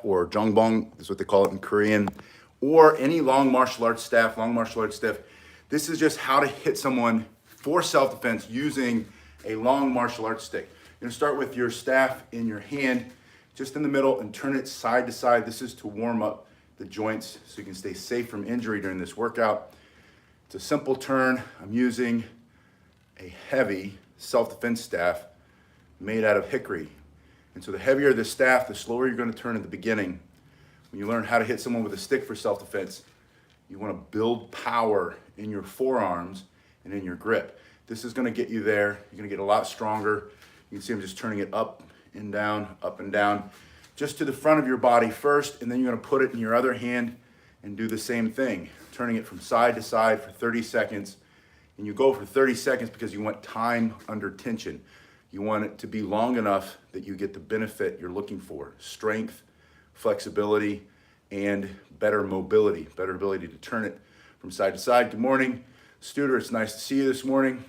or jongbong is what they call it in Korean, or any long martial arts staff, long martial arts stiff. This is just how to hit someone for self-defense using a long martial arts stick. You're gonna start with your staff in your hand, just in the middle, and turn it side to side. This is to warm up the joints so you can stay safe from injury during this workout. It's a simple turn. I'm using a heavy self-defense staff made out of hickory. And so the heavier the staff, the slower you're gonna turn at the beginning. When you learn how to hit someone with a stick for self-defense, you wanna build power in your forearms and in your grip. This is gonna get you there. You're gonna get a lot stronger. You can see I'm just turning it up and down, just to the front of your body first, and then you're gonna put it in your other hand and do the same thing, turning it from side to side for 30 seconds. And you go for 30 seconds because you want time under tension. You want it to be long enough that you get the benefit you're looking for: strength, flexibility, and better mobility, better ability to turn it from side to side. Good morning, Studer. It's nice to see you this morning.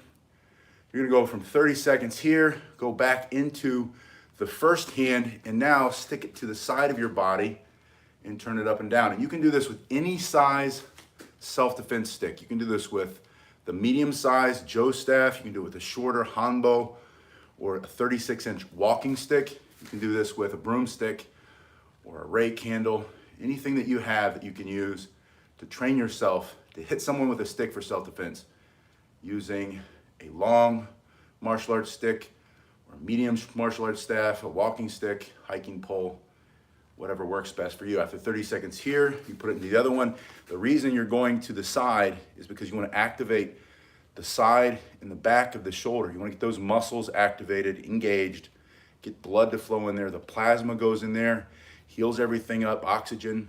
You're gonna go from 30 seconds here, go back into the first hand, and now stick it to the side of your body and turn it up and down. And you can do this with any size self-defense stick. You can do this with the medium-sized Joe staff. You can do it with a shorter Hanbo or a 36-inch walking stick. You can do this with a broomstick or a rake handle, anything that you have that you can use to train yourself to hit someone with a stick for self-defense using a long martial arts stick or a medium martial arts staff, a walking stick, hiking pole, whatever works best for you. After 30 seconds here, you put it in the other one. The reason you're going to the side is because you want to activate the side and the back of the shoulder. You want to get those muscles activated, engaged, get blood to flow in there. The plasma goes in there, heals everything up, oxygen,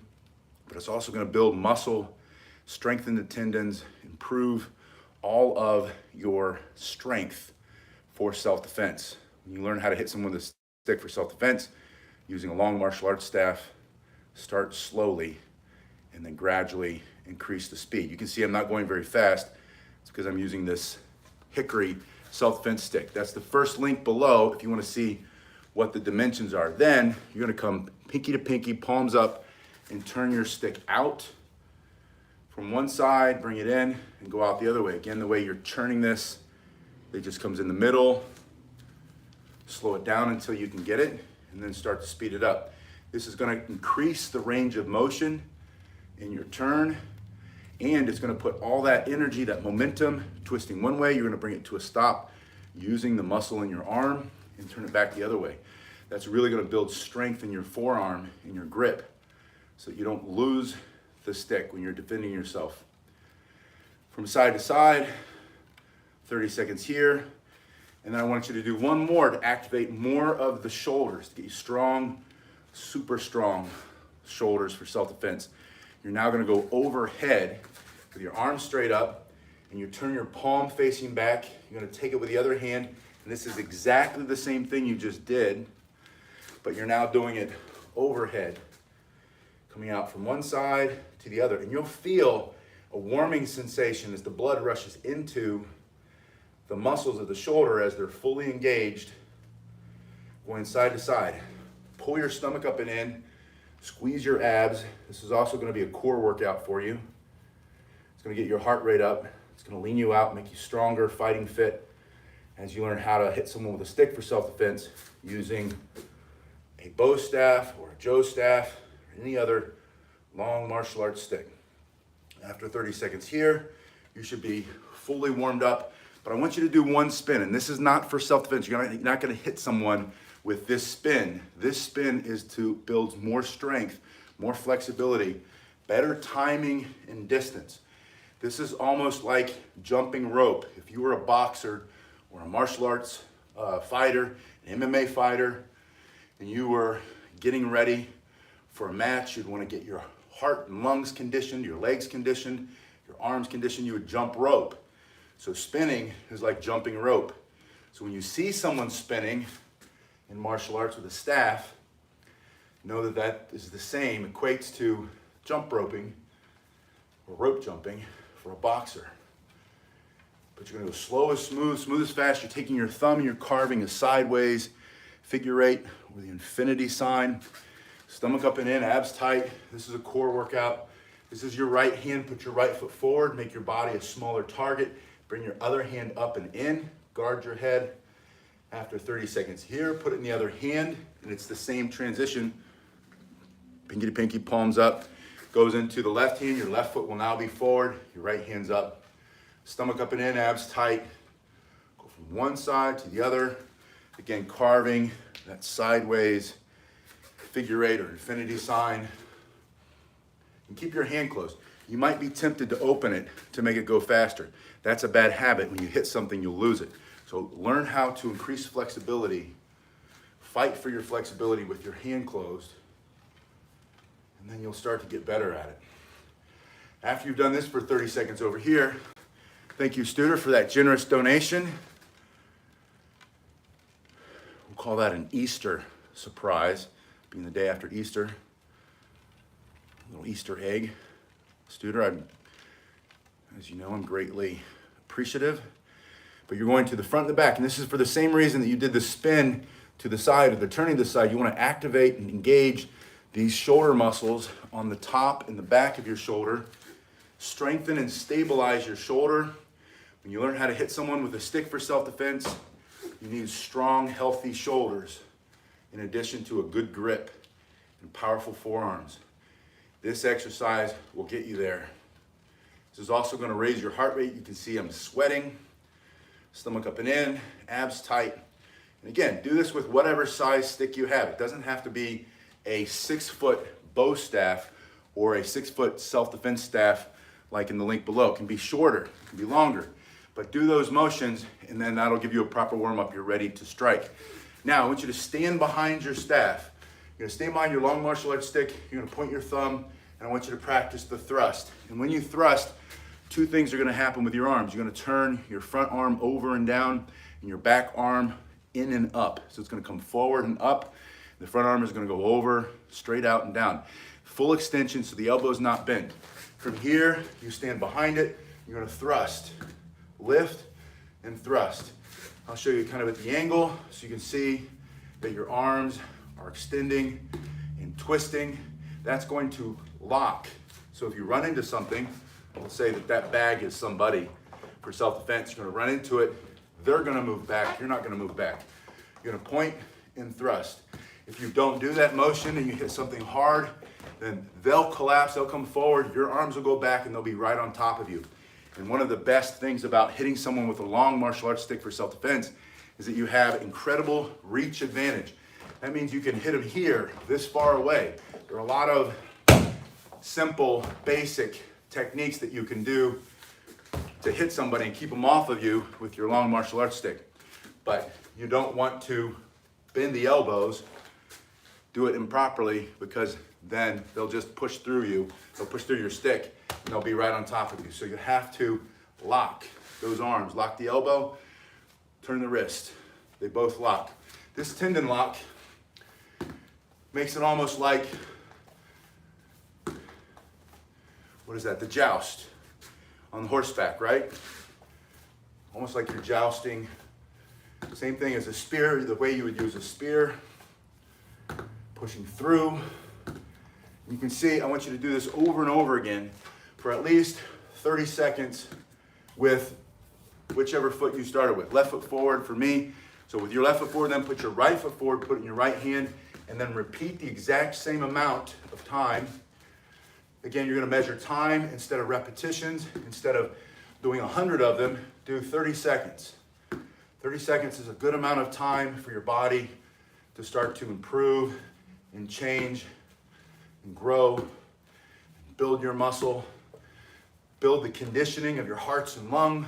but it's also going to build muscle, strengthen the tendons, improve all of your strength for self-defense. When you learn how to hit someone with a stick for self-defense using a long martial arts staff, start slowly and then gradually increase the speed. You can see I'm not going very fast. It's because I'm using this hickory self-defense stick. That's the first link below if you want to see what the dimensions are. Then you're going to come pinky to pinky, palms up, and turn your stick out from one side, bring it in, and go out the other way. Again, the way you're turning this, it just comes in the middle, slow it down until you can get it, and then start to speed it up. This is going to increase the range of motion in your turn, and it's going to put all that energy, that momentum, twisting one way, you're going to bring it to a stop using the muscle in your arm and turn it back the other way. That's really going to build strength in your forearm and your grip so that you don't lose the stick when you're defending yourself. From side to side, 30 seconds here. And then I want you to do one more to activate more of the shoulders, to get you strong, super strong shoulders for self-defense. You're now gonna go overhead with your arms straight up, and you turn your palm facing back. You're gonna take it with the other hand, and this is exactly the same thing you just did, but you're now doing it overhead, coming out from one side to the other. And you'll feel a warming sensation as the blood rushes into the muscles of the shoulder as they're fully engaged, going side to side. Pull your stomach up and in, squeeze your abs. This is also going to be a core workout for you. It's going to get your heart rate up. It's going to lean you out, make you stronger, fighting fit, as you learn how to hit someone with a stick for self-defense using a bow staff or a Joe staff or any other long martial arts stick. After 30 seconds here, you should be fully warmed up. But I want you to do one spin, and this is not for self-defense. You're not gonna hit someone with this spin. This spin is to build more strength, more flexibility, better timing and distance. This is almost like jumping rope. If you were a boxer or a martial arts fighter, an MMA fighter, and you were getting ready for a match, you'd wanna get your heart and lungs conditioned, your legs conditioned, your arms conditioned, you would jump rope. So spinning is like jumping rope. So when you see someone spinning in martial arts with a staff, know that that is the same, equates to jump roping or rope jumping for a boxer. But you're gonna go slow as smooth, smooth as fast. You're taking your thumb and you're carving a sideways figure eight or the infinity sign. Stomach up and in, abs tight. This is a core workout. This is your right hand. Put your right foot forward. Make your body a smaller target. Bring your other hand up and in. Guard your head. After 30 seconds here, put it in the other hand, and it's the same transition. Pinky to pinky, palms up. Goes into the left hand. Your left foot will now be forward. Your right hand's up. Stomach up and in, abs tight. Go from one side to the other. Again, carving that sideways figure eight or infinity sign. And keep your hand closed. You might be tempted to open it to make it go faster. That's a bad habit. When you hit something, you'll lose it. So learn how to increase flexibility. Fight for your flexibility with your hand closed. And then you'll start to get better at it. After you've done this for 30 seconds over here, thank you, Studer, for that generous donation. We'll call that an Easter surprise, being the day after Easter. A little Easter egg. Studer, as you know, I'm greatly appreciative. But you're going to the front and the back, and this is for the same reason that you did the spin to the side or the turning to the side. You want to activate and engage these shoulder muscles on the top and the back of your shoulder. Strengthen and stabilize your shoulder. When you learn how to hit someone with a stick for self-defense, you need strong, healthy shoulders in addition to a good grip and powerful forearms. This exercise will get you there. This is also going to raise your heart rate. You can see I'm sweating. Stomach up and in, abs tight. And again, do this with whatever size stick you have. It doesn't have to be a 6-foot bow staff or a 6-foot self-defense staff like in the link below. It can be shorter, it can be longer. But do those motions, and then that'll give you a proper warm-up. You're ready to strike. Now, I want you to stand behind your staff. You're gonna stand behind your long martial arts stick. You're gonna point your thumb, and I want you to practice the thrust. And when you thrust, two things are gonna happen with your arms. You're gonna turn your front arm over and down, and your back arm in and up. So it's gonna come forward and up. The front arm is gonna go over, straight out and down. Full extension so the elbow's not bent. From here, you stand behind it. You're gonna thrust, lift, and thrust. I'll show you kind of at the angle so you can see that your arms are extending and twisting. That's going to lock. So if you run into something, let's say that bag is somebody for self-defense, you're gonna run into it, they're gonna move back, you're not gonna move back. You're gonna point and thrust. If you don't do that motion and you hit something hard, then they'll collapse, they'll come forward, your arms will go back and they'll be right on top of you. And one of the best things about hitting someone with a long martial arts stick for self-defense is that you have incredible reach advantage. That means you can hit them here, this far away. There are a lot of simple, basic techniques that you can do to hit somebody and keep them off of you with your long martial arts stick. But you don't want to bend the elbows, do it improperly, because then they'll just push through you. They'll push through your stick and they'll be right on top of you. So you have to lock those arms, lock the elbow, turn the wrist. They both lock. This tendon lock makes it almost like, what is that? The joust on horseback, right? Almost like you're jousting. Same thing as a spear, the way you would use a spear. Pushing through. You can see, I want you to do this over and over again for at least 30 seconds with whichever foot you started with. Left foot forward for me. So with your left foot forward, then put your right foot forward, put it in your right hand, and then repeat the exact same amount of time. Again, you're gonna measure time instead of repetitions. Instead of doing 100 of them, do 30 seconds. 30 seconds is a good amount of time for your body to start to improve and change and grow, build your muscle, build the conditioning of your heart and lungs.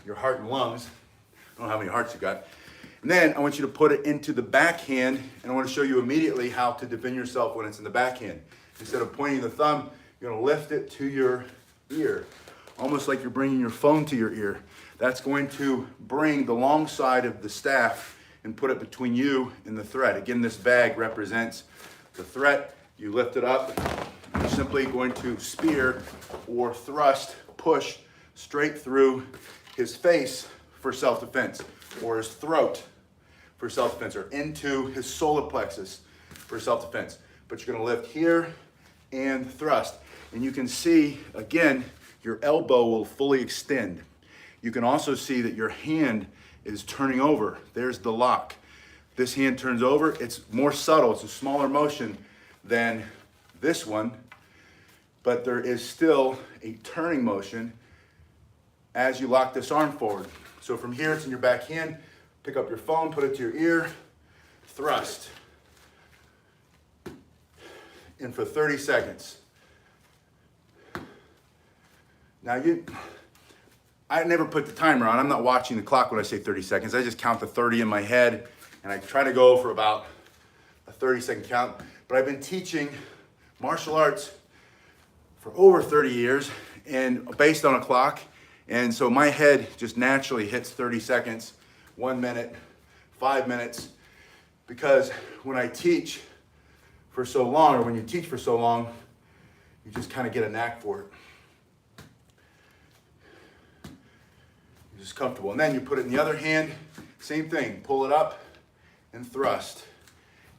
I don't know how many hearts you got. And then I want you to put it into the backhand, and I want to show you immediately how to defend yourself when it's in the backhand. Instead of pointing the thumb, you're going to lift it to your ear, almost like you're bringing your phone to your ear. That's going to bring the long side of the staff and put it between you and the threat. Again, this bag represents the threat. You lift it up. You're simply going to spear or thrust, push straight through his face for self-defense, or his throat for self-defense, or into his solar plexus for self-defense. But you're gonna lift here and thrust. And you can see, again, your elbow will fully extend. You can also see that your hand is turning over. There's the lock. This hand turns over. It's more subtle. It's a smaller motion than this one, but there is still a turning motion as you lock this arm forward. So from here, it's in your back hand. Pick up your phone, put it to your ear, thrust. And for 30 seconds. Now I never put the timer on. I'm not watching the clock when I say 30 seconds. I just count the 30 in my head, and I try to go for about a 30-second count. But I've been teaching martial arts for over 30 years, and based on a clock. And so my head just naturally hits 30 seconds, 1 minute, 5 minutes, because when I teach for so long, or when you teach for so long, you just kind of get a knack for it. You're just comfortable. And then you put it in the other hand, same thing, pull it up and thrust.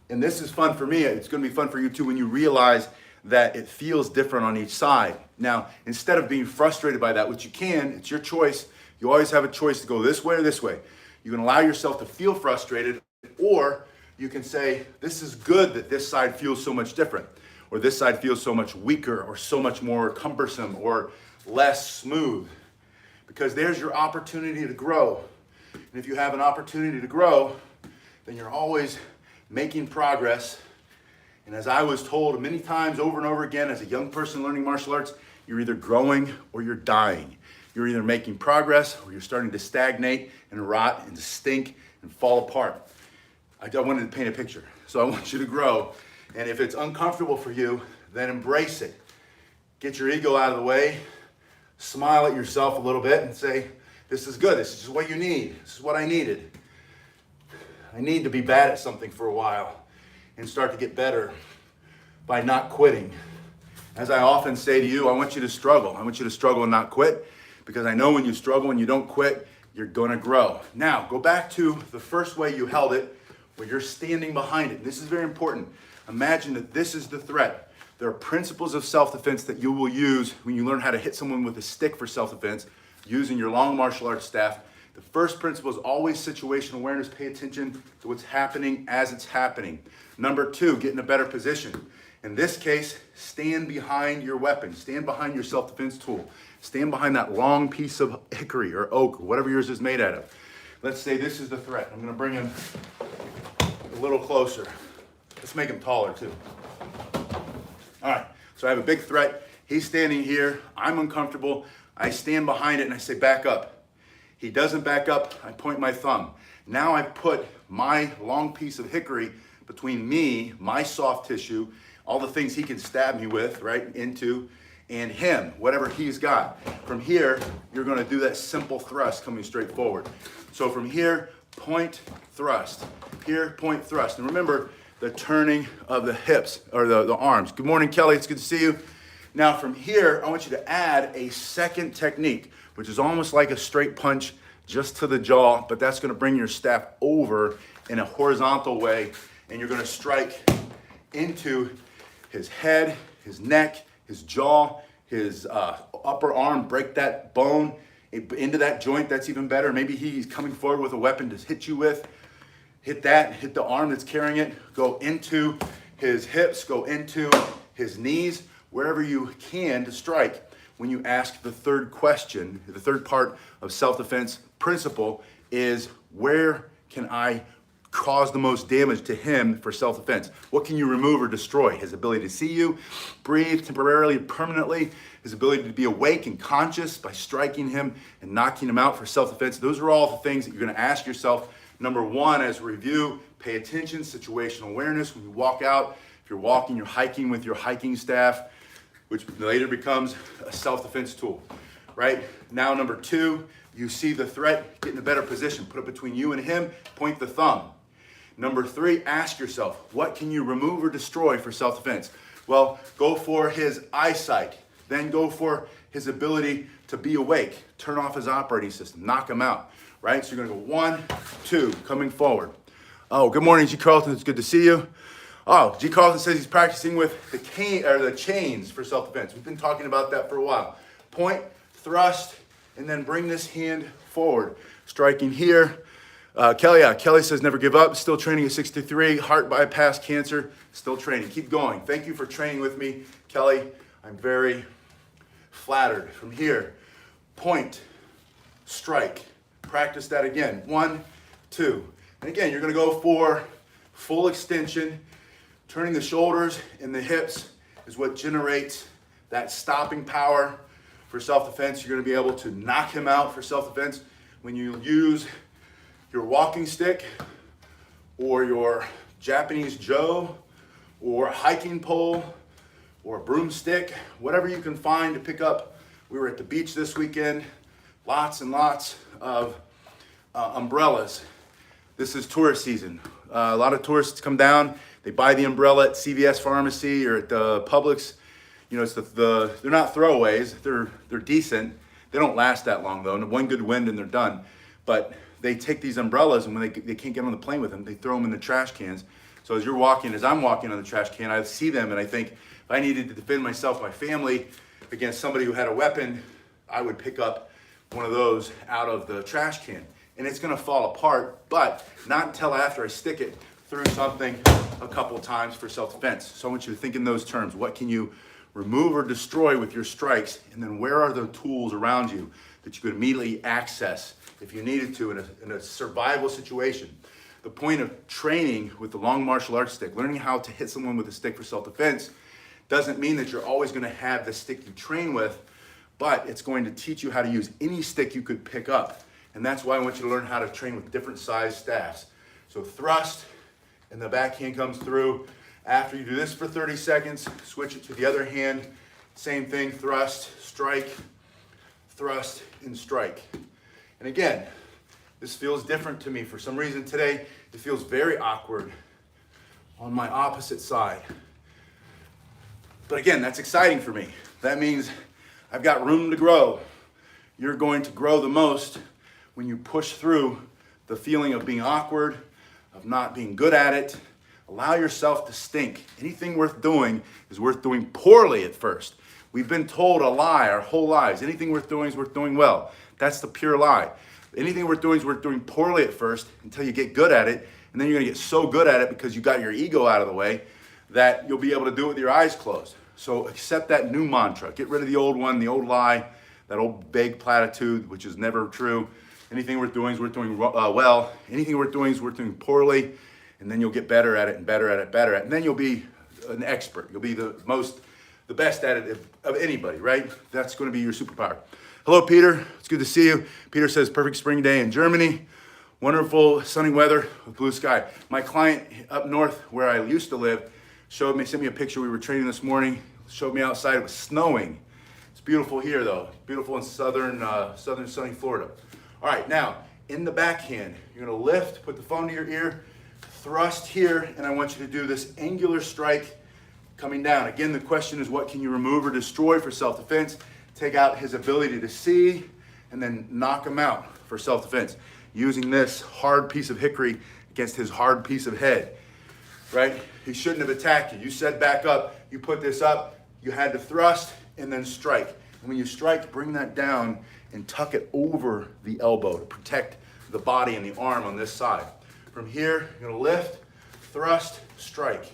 And this is fun for me. It's going to be fun for you too when you realize that it feels different on each side. Now, instead of being frustrated by that, which you can, it's your choice. You always have a choice to go this way or this way. You can allow yourself to feel frustrated, or you can say, this is good that this side feels so much different, or this side feels so much weaker, or so much more cumbersome, or less smooth. Because there's your opportunity to grow. And if you have an opportunity to grow, then you're always making progress. And as I was told many times over and over again as a young person learning martial arts, you're either growing or you're dying. You're either making progress or you're starting to stagnate and rot and to stink and fall apart. I wanted to paint a picture. So I want you to grow. And if it's uncomfortable for you, then embrace it. Get your ego out of the way. Smile at yourself a little bit and say, this is good. This is just what you need. This is what I needed. I need to be bad at something for a while and start to get better by not quitting. As I often say to you, I want you to struggle. I want you to struggle and not quit, because I know when you struggle and you don't quit, you're going to grow. Now, go back to the first way you held it, where you're standing behind it. This is very important. Imagine that this is the threat. There are principles of self-defense that you will use when you learn how to hit someone with a stick for self-defense using your long martial arts staff. The first principle is always situational awareness. Pay attention to what's happening as it's happening. Number 2, get in a better position. In this case, stand behind your weapon. Stand behind your self-defense tool. Stand behind that long piece of hickory or oak or whatever yours is made out of. Let's say this is the threat. I'm going to bring him a little closer. Let's make him taller too. All right, so I have a big threat. He's standing here. I'm uncomfortable. I stand behind it and I say, back up. He doesn't back up. I point my thumb. Now I put my long piece of hickory between me, my soft tissue, all the things he can stab me with, right, into, and him, whatever he's got. From here, you're going to do that simple thrust coming straight forward. So from here, point, thrust. Here, point, thrust. And remember, the turning of the hips, or the arms. Good morning, Kelly. It's good to see you. Now from here, I want you to add a second technique, which is almost like a straight punch just to the jaw, but that's going to bring your staff over in a horizontal way, and you're going to strike into his head, his neck, his jaw, his upper arm, break that bone into that joint. That's even better. Maybe he's coming forward with a weapon to hit you with. Hit that, hit the arm that's carrying it, go into his hips, go into his knees, wherever you can to strike. When you ask the third question, the third part of self-defense principle is, where can I cause the most damage to him for self-defense? What can you remove or destroy? His ability to see you, breathe temporarily, permanently, his ability to be awake and conscious by striking him and knocking him out for self-defense. Those are all the things that you're going to ask yourself. Number 1, as a review, pay attention, situational awareness. When you walk out, if you're walking, you're hiking with your hiking staff, which later becomes a self-defense tool, right? Now, number 2, you see the threat, get in a better position. Put it between you and him, point the thumb. Number 3, ask yourself, what can you remove or destroy for self-defense? Well, go for his eyesight. Then go for his ability to be awake. Turn off his operating system, knock him out. Right? So you're gonna go 1, 2, coming forward. Oh, good morning, G. Carlton. It's good to see you. Oh, G. Carlson says he's practicing with the cane or the chains for self-defense. We've been talking about that for a while. Point, thrust, and then bring this hand forward. Striking here. Kelly says never give up. Still training at 63. Heart bypass, cancer. Still training. Keep going. Thank you for training with me, Kelly. I'm very flattered. From here, point, strike. Practice that again. 1, 2. And again, you're going to go for full extension. Turning the shoulders and the hips is what generates that stopping power for self-defense. You're going to be able to knock him out for self-defense when you use your walking stick or your Japanese Joe or a hiking pole or a broomstick, whatever you can find to pick up. We were at the beach this weekend, lots and lots of umbrellas. This is tourist season. A lot of tourists come down, they buy the umbrella at CVS Pharmacy or at the Publix. You know, it's they're not throwaways, they're decent. They don't last that long though, and one good wind and they're done. But they take these umbrellas and when they can't get on the plane with them, they throw them in the trash cans. So as I'm walking on the trash can, I see them and I think if I needed to defend myself, my family against somebody who had a weapon, I would pick up one of those out of the trash can. And it's gonna fall apart, but not until after I stick it through something a couple times for self-defense. So I want you to think in those terms. What can you remove or destroy with your strikes? And then where are the tools around you that you could immediately access if you needed to in a survival situation? The point of training with the long martial arts stick, learning how to hit someone with a stick for self-defense, doesn't mean that you're always gonna have the stick you train with, but it's going to teach you how to use any stick you could pick up. And that's why I want you to learn how to train with different size staffs. So thrust, and the backhand comes through. After you do this for 30 seconds, switch it to the other hand. Same thing, thrust, and strike. And again, this feels different to me. For some reason today, it feels very awkward on my opposite side. But again, that's exciting for me. That means I've got room to grow. You're going to grow the most when you push through the feeling of being awkward, of not being good at it. Allow yourself to stink. Anything worth doing is worth doing poorly at first. We've been told a lie our whole lives. Anything worth doing is worth doing well. That's the pure lie. Anything worth doing is worth doing poorly at first until you get good at it. And then you're gonna get so good at it because you got your ego out of the way that you'll be able to do it with your eyes closed. So accept that new mantra. Get rid of the old one, the old lie, that old vague platitude, which is never true. Anything worth doing is worth doing well. Anything worth doing is worth doing poorly. And then you'll get better at it and better at it. And then you'll be an expert. You'll be the best at it of anybody, right? That's going to be your superpower. Hello, Peter. It's good to see you. Peter says, perfect spring day in Germany. Wonderful sunny weather with blue sky. My client up north where I used to live sent me a picture. We were training this morning. Showed me outside. It was snowing. It's beautiful here, though. Beautiful in southern sunny Florida. All right, now, in the backhand, you're going to lift, put the phone to your ear, thrust here, and I want you to do this angular strike coming down. Again, the question is what can you remove or destroy for self-defense? Take out his ability to see, and then knock him out for self-defense. Using this hard piece of hickory against his hard piece of head, right? He shouldn't have attacked you. You said back up, you put this up, you had to thrust and then strike. And when you strike, bring that down and tuck it over the elbow to protect the body and the arm on this side. From here, you're gonna lift, thrust, strike.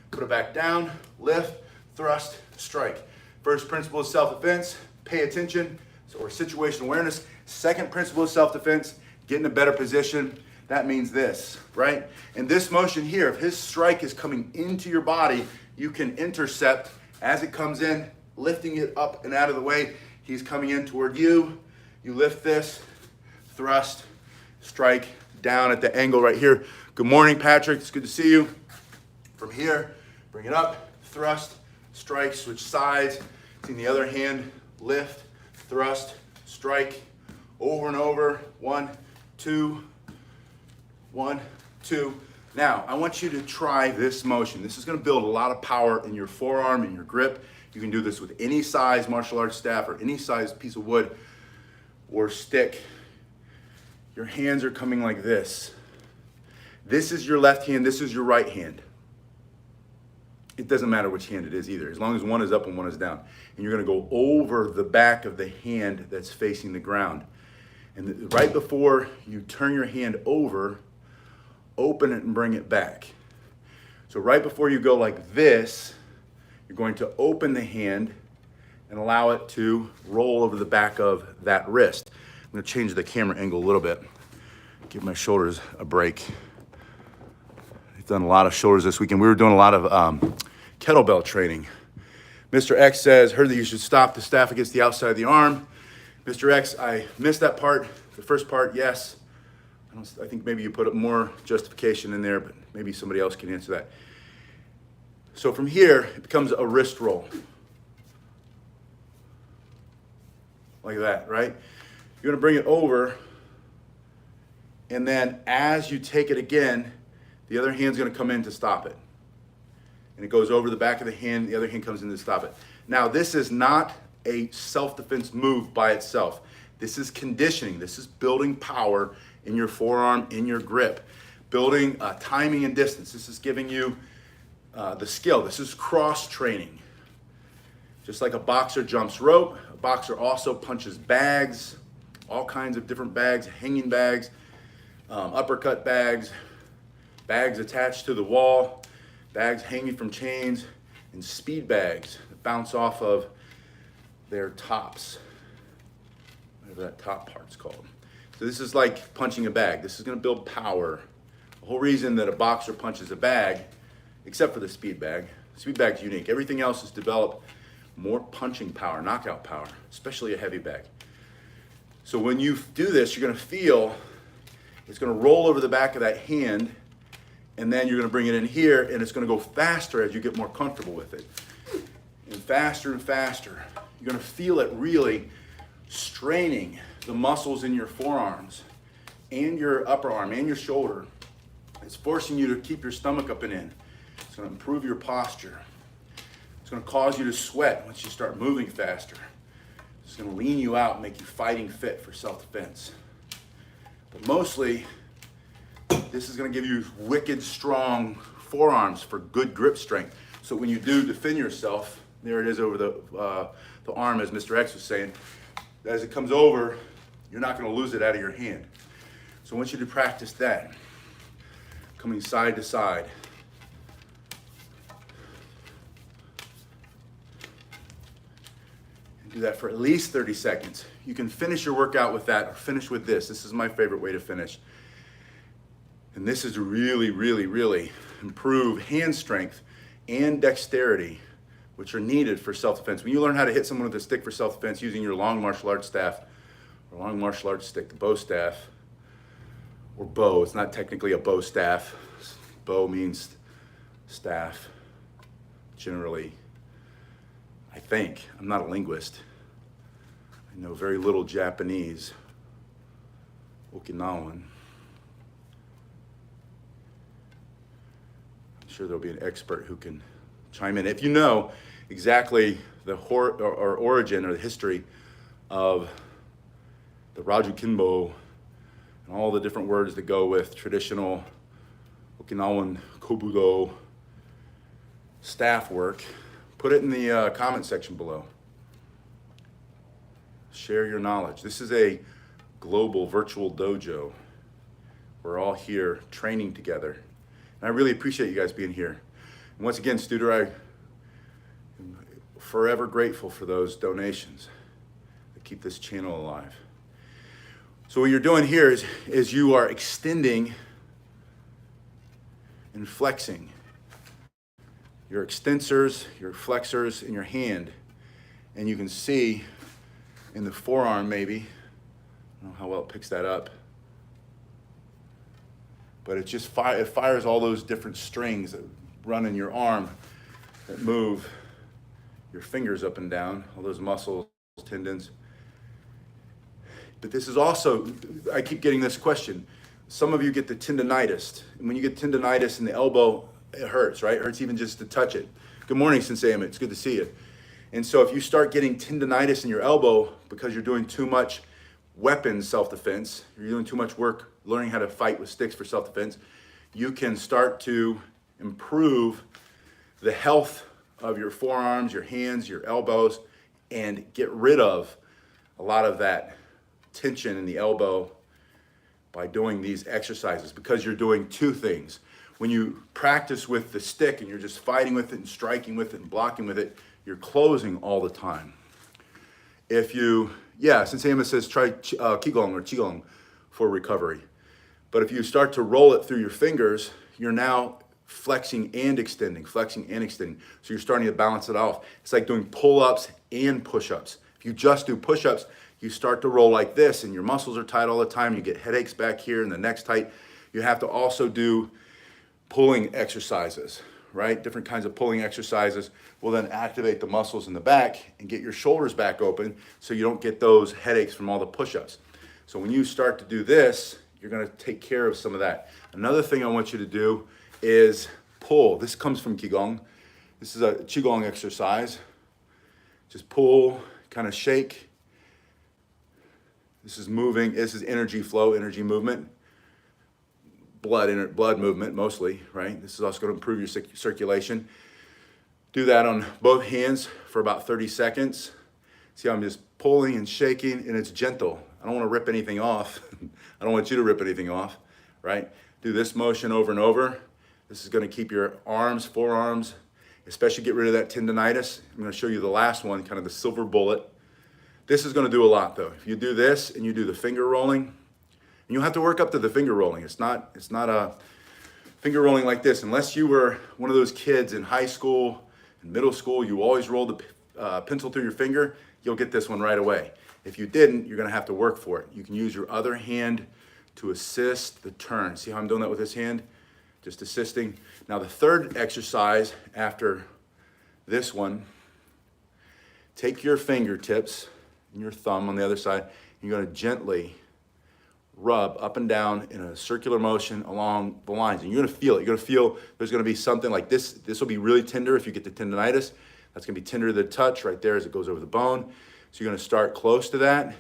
Put it back down, lift, thrust, strike. First principle of self-defense, pay attention, or situation awareness. Second principle of self-defense, get in a better position. That means this, right? In this motion here, if his strike is coming into your body, you can intercept as it comes in, lifting it up and out of the way. He's coming in toward you. You lift this, thrust, strike, down at the angle right here. Good morning, Patrick. It's good to see you. From here, bring it up, thrust, strike, switch sides. In the other hand, lift, thrust, strike, over and over. 1, 2, 1, 2. Now, I want you to try this motion. This is going to build a lot of power in your forearm and your grip. You can do this with any size martial arts staff or any size piece of wood or stick. Your hands are coming like this. This is your left hand, this is your right hand. it doesn't matter which hand it is either, as long as one is up and one is down. And you're gonna go over the back of the hand that's facing the ground. And right before you turn your hand over, open it and bring it back. So right before you go like this, you're going to open the hand and allow it to roll over the back of that wrist. I'm gonna change the camera angle a little bit, give my shoulders a break. I've done a lot of shoulders this weekend. We were doing a lot of kettlebell training. Mr. X says, heard that you should stop the staff against the outside of the arm. Mr. X, I missed that part. The first part, yes. I think maybe you put up more justification in there, but maybe somebody else can answer that. So from here, it becomes a wrist roll. Like that, right? You're gonna bring it over, and then as you take it again, the other hand's gonna come in to stop it. And it goes over the back of the hand, the other hand comes in to stop it. Now, this is not a self-defense move by itself. This is conditioning. This is building power in your forearm, in your grip, building timing and distance. This is giving you the skill. This is cross training. Just like a boxer jumps rope, a boxer also punches bags, all kinds of different bags, hanging bags, uppercut bags, bags attached to the wall, bags hanging from chains, and speed bags that bounce off of their tops, whatever that top part's called. So this is like punching a bag. This is gonna build power. The whole reason that a boxer punches a bag, except for the speed bag's unique. Everything else is developed more punching power, knockout power, especially a heavy bag. So when you do this, you're gonna feel it's gonna roll over the back of that hand, and then you're gonna bring it in here, and it's gonna go faster as you get more comfortable with it. And faster and faster. You're gonna feel it really straining the muscles in your forearms and your upper arm and your shoulder. It's forcing you to keep your stomach up and in. It's gonna improve your posture. It's gonna cause you to sweat once you start moving faster. It's gonna lean you out and make you fighting fit for self-defense. But mostly, this is gonna give you wicked strong forearms for good grip strength. So when you do defend yourself, there it is over the arm, as Mr. X was saying, as it comes over, you're not gonna lose it out of your hand. So I want you to practice that. Coming side to side. And do that for at least 30 seconds. You can finish your workout with that or finish with this. This is my favorite way to finish. And this is to really, really, really improve hand strength and dexterity, which are needed for self-defense. When you learn how to hit someone with a stick for self-defense using your long martial arts staff, or long martial arts stick, the bow staff, or bow, it's not technically a bow staff. Bow means staff, generally, I think. I'm not a linguist. I know very little Japanese, Okinawan. I'm sure there'll be an expert who can chime in. If you know exactly the origin or the history of the Raju Kinbo and all the different words that go with traditional Okinawan Kobudo staff work, put it in the comment section below. Share your knowledge. This is a global virtual dojo. We're all here training together. And I really appreciate you guys being here. And once again, Studer, I am forever grateful for those donations that keep this channel alive. So what you're doing here is you are extending and flexing your extensors, your flexors in your hand. And you can see in the forearm maybe, I don't know how well it picks that up, but it just it fires all those different strings that run in your arm that move your fingers up and down, all those muscles, tendons. But this is also, I keep getting this question. Some of you get the tendonitis. And when you get tendonitis in the elbow, it hurts, right? It hurts even just to touch it. Good morning, Sensei Emmett. It's good to see you. And so if you start getting tendonitis in your elbow because you're doing too much weapon self-defense, you're doing too much work learning how to fight with sticks for self-defense, you can start to improve the health of your forearms, your hands, your elbows, and get rid of a lot of that tension in the elbow by doing these exercises, because you're doing two things. When you practice with the stick and you're just fighting with it and striking with it and blocking with it, you're closing all the time. If you, since Amos says try Qigong or Qigong for recovery. But if you start to roll it through your fingers, you're now flexing and extending. So you're starting to balance it off. It's like doing pull-ups and push-ups. If you just do push-ups, you start to roll like this and your muscles are tight all the time. You get headaches back here and the neck's tight. You have to also do pulling exercises, right? Different kinds of pulling exercises will then activate the muscles in the back and get your shoulders back open so you don't get those headaches from all the push-ups. So when you start to do this, you're gonna take care of some of that. Another thing I want you to do is pull. This comes from Qigong. This is a Qigong exercise. Just pull, kind of shake. This is moving, this is energy flow, energy movement. Blood movement mostly, right? This is also going to improve your circulation. Do that on both hands for about 30 seconds. See how I'm just pulling and shaking, and it's gentle. I don't want to rip anything off. I don't want you to rip anything off, right? Do this motion over and over. This is going to keep your arms, forearms, especially get rid of that tendonitis. I'm going to show you the last one, kind of the silver bullet. This is going to do a lot though. If you do this and you do the finger rolling, and you'll have to work up to the finger rolling. It's not a finger rolling like this. Unless you were one of those kids in high school and middle school, you always rolled the pencil through your finger, you'll get this one right away. If you didn't, you're gonna have to work for it. You can use your other hand to assist the turn. See how I'm doing that with this hand? Just assisting. Now the third exercise after this one, take your fingertips and your thumb on the other side, and you're gonna gently rub up and down in a circular motion along the lines. And you're gonna feel it. You're gonna feel there's gonna be something like this. This will be really tender if you get the tendonitis. That's gonna be tender to the touch right there as it goes over the bone. So you're gonna start close to that.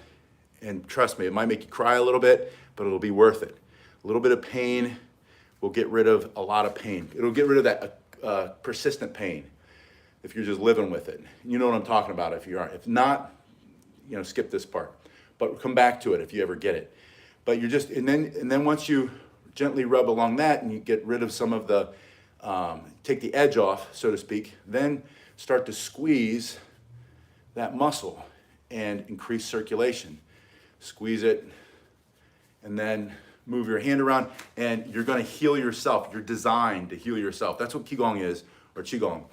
And trust me, it might make you cry a little bit, but it'll be worth it. A little bit of pain will get rid of a lot of pain. It'll get rid of that persistent pain if you're just living with it. You know what I'm talking about if you aren't. If not, skip this part. But come back to it if you ever get it. But you're just, and then once you gently rub along that and you get rid of some of the, take the edge off, so to speak, then start to squeeze that muscle and increase circulation. Squeeze it and then move your hand around and you're gonna heal yourself. You're designed to heal yourself. That's what Qigong is, or Qigong.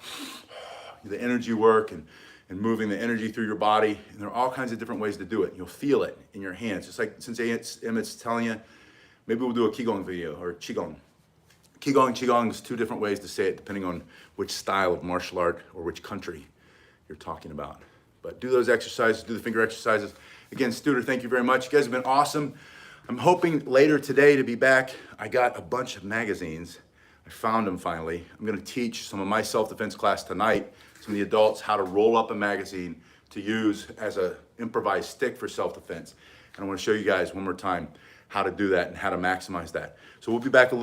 The energy work and moving the energy through your body. And there are all kinds of different ways to do it. You'll feel it in your hands. Just like since Emmett's telling you, maybe we'll do a Qigong video or Qigong. Qigong is two different ways to say it depending on which style of martial art or which country you're talking about. But do those exercises, do the finger exercises. Again, Studer, thank you very much. You guys have been awesome. I'm hoping later today to be back. I got a bunch of magazines. I found them finally. I'm gonna teach some of my self-defense class tonight, some of the adults, how to roll up a magazine to use as an improvised stick for self-defense. And I wanna show you guys one more time how to do that and how to maximize that. So we'll be back a little